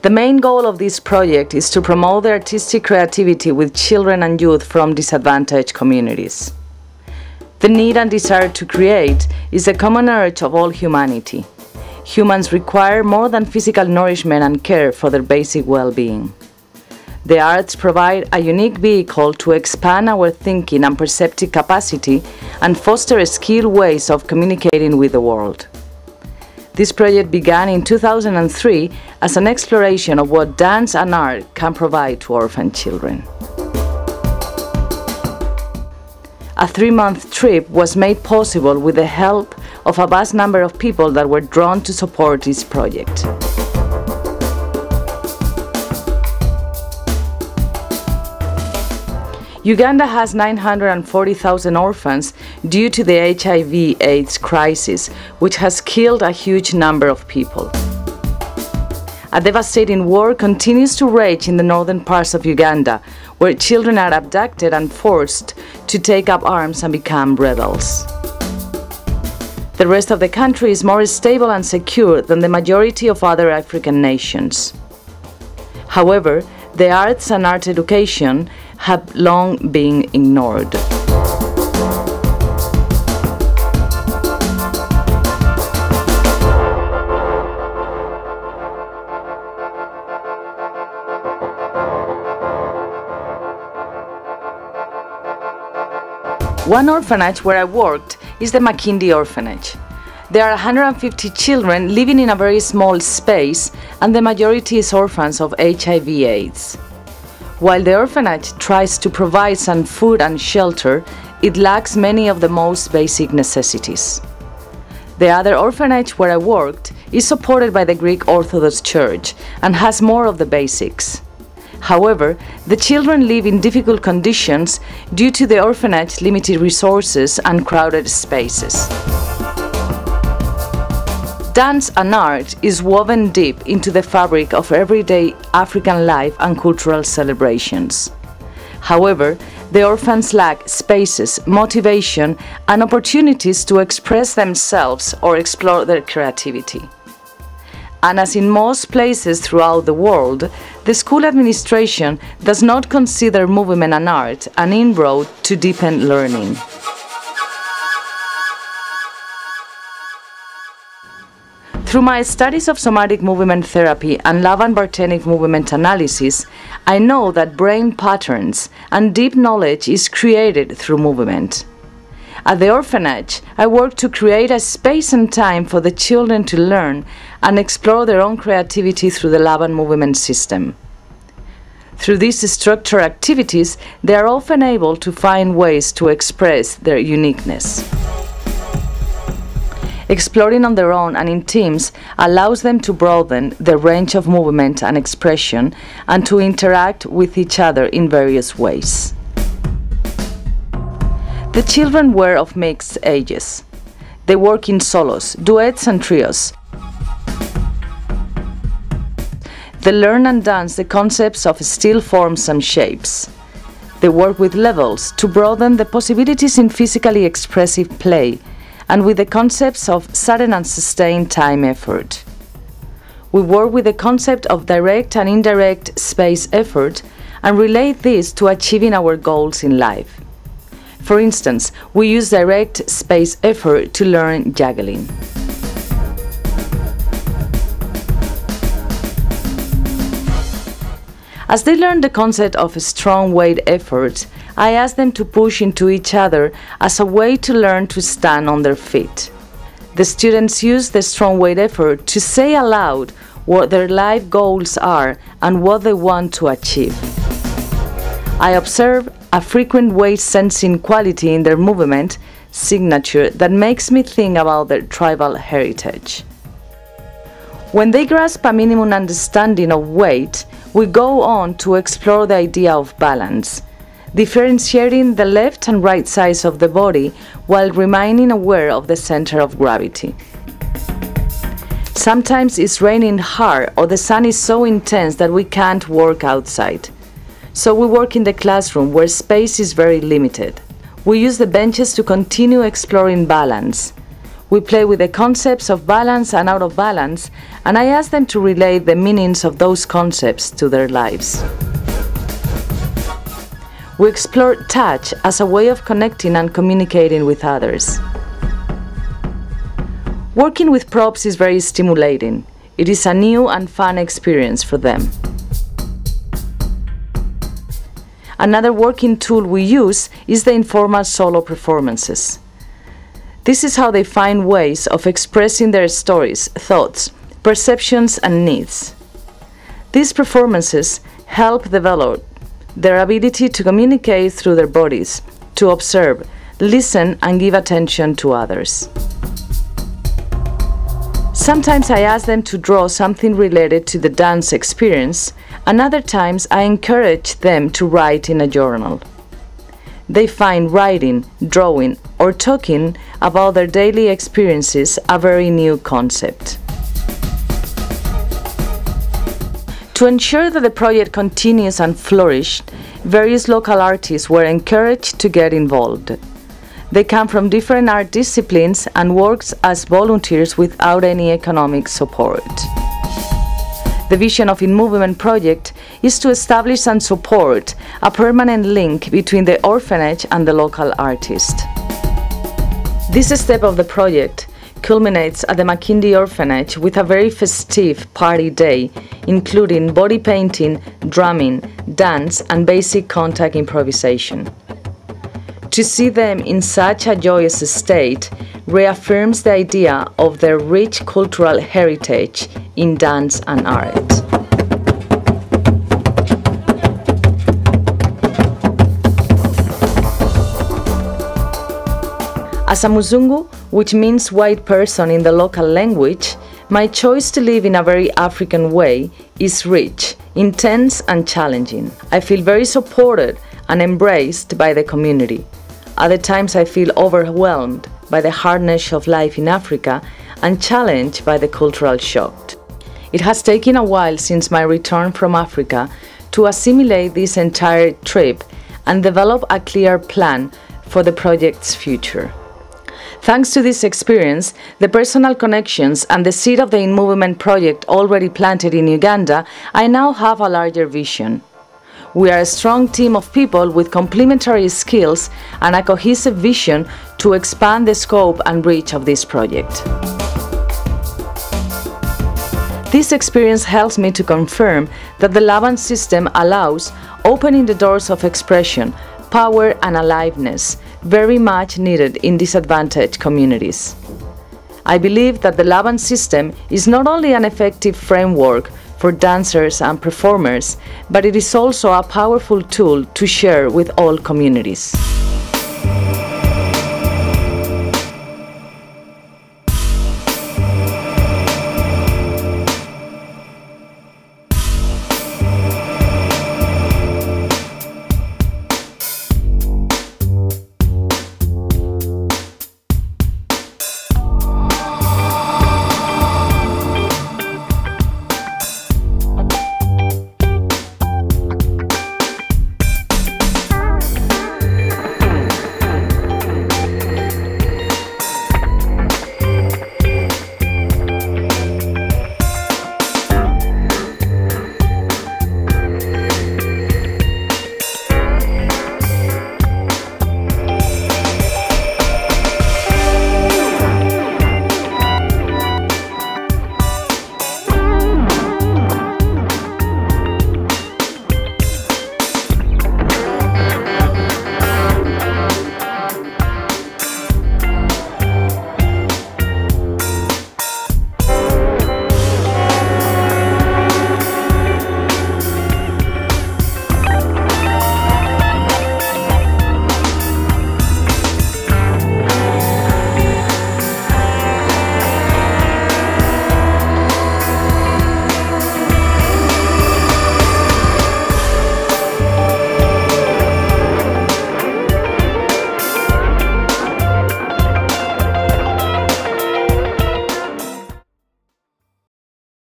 The main goal of this project is to promote the artistic creativity with children and youth from disadvantaged communities. The need and desire to create is a common urge of all humanity. Humans require more than physical nourishment and care for their basic well-being. The arts provide a unique vehicle to expand our thinking and perceptive capacity and foster skilled ways of communicating with the world. This project began in 2003 as an exploration of what dance and art can provide to orphan children. A 3-month trip was made possible with the help of a vast number of people that were drawn to support this project. Uganda has 940,000 orphans due to the HIV/AIDS crisis, which has killed a huge number of people. A devastating war continues to rage in the northern parts of Uganda, where children are abducted and forced to take up arms and become rebels. The rest of the country is more stable and secure than the majority of other African nations. However, the arts and art education have long been ignored. One orphanage where I worked is the Makindi Orphanage. There are 150 children living in a very small space, and the majority is orphans of HIV/AIDS. While the orphanage tries to provide some food and shelter, it lacks many of the most basic necessities. The other orphanage where I worked is supported by the Greek Orthodox Church and has more of the basics. However, the children live in difficult conditions due to the orphanage's limited resources and crowded spaces. Dance and art is woven deep into the fabric of everyday African life and cultural celebrations. However, the orphans lack spaces, motivation, and opportunities to express themselves or explore their creativity. And as in most places throughout the world, the school administration does not consider movement and art an inroad to deepen learning. Through my studies of somatic movement therapy and Lavan-Bartenig movement analysis, I know that brain patterns and deep knowledge is created through movement. At the orphanage, I work to create a space and time for the children to learn and explore their own creativity through the Lavan movement system. Through these structured activities, they are often able to find ways to express their uniqueness. Exploring on their own and in teams allows them to broaden their range of movement and expression and to interact with each other in various ways. The children were of mixed ages. They work in solos, duets and trios. They learn and dance the concepts of still forms and shapes. They work with levels to broaden the possibilities in physically expressive play, and with the concepts of sudden and sustained time effort. We work with the concept of direct and indirect space effort and relate this to achieving our goals in life. For instance, we use direct space effort to learn juggling. As they learn the concept of strong weight effort, I ask them to push into each other as a way to learn to stand on their feet. The students use the strong weight effort to say aloud what their life goals are and what they want to achieve. I observe a frequent weight-sensing quality in their movement signature that makes me think about their tribal heritage. When they grasp a minimum understanding of weight, we go on to explore the idea of balance, differentiating the left and right sides of the body while remaining aware of the center of gravity. Sometimes it's raining hard or the sun is so intense that we can't work outside. So we work in the classroom where space is very limited. We use the benches to continue exploring balance. We play with the concepts of balance and out of balance, and I ask them to relate the meanings of those concepts to their lives. We explore touch as a way of connecting and communicating with others. Working with props is very stimulating. It is a new and fun experience for them. Another working tool we use is the informal solo performances. This is how they find ways of expressing their stories, thoughts, perceptions, and needs. These performances help develop their ability to communicate through their bodies, to observe, listen, and give attention to others. Sometimes I ask them to draw something related to the dance experience, and other times I encourage them to write in a journal. They find writing, drawing, or talking about their daily experiences a very new concept. To ensure that the project continues and flourishes, various local artists were encouraged to get involved. They come from different art disciplines and work as volunteers without any economic support. The vision of InMovement project is to establish and support a permanent link between the orphanage and the local artist. This step of the project culminates at the Makindye Orphanage with a very festive party day, including body painting, drumming, dance, and basic contact improvisation. To see them in such a joyous state reaffirms the idea of their rich cultural heritage in dance and art. As a Muzungu, which means white person in the local language, my choice to live in a very African way is rich, intense, and challenging. I feel very supported and embraced by the community. Other times I feel overwhelmed by the hardness of life in Africa and challenged by the cultural shock. It has taken a while since my return from Africa to assimilate this entire trip and develop a clear plan for the project's future. Thanks to this experience, the personal connections and the seed of the InMovement project already planted in Uganda, I now have a larger vision. We are a strong team of people with complementary skills and a cohesive vision to expand the scope and reach of this project. This experience helps me to confirm that the Laban system allows opening the doors of expression, power, and aliveness, very much needed in disadvantaged communities. I believe that the Laban system is not only an effective framework for dancers and performers, but it is also a powerful tool to share with all communities.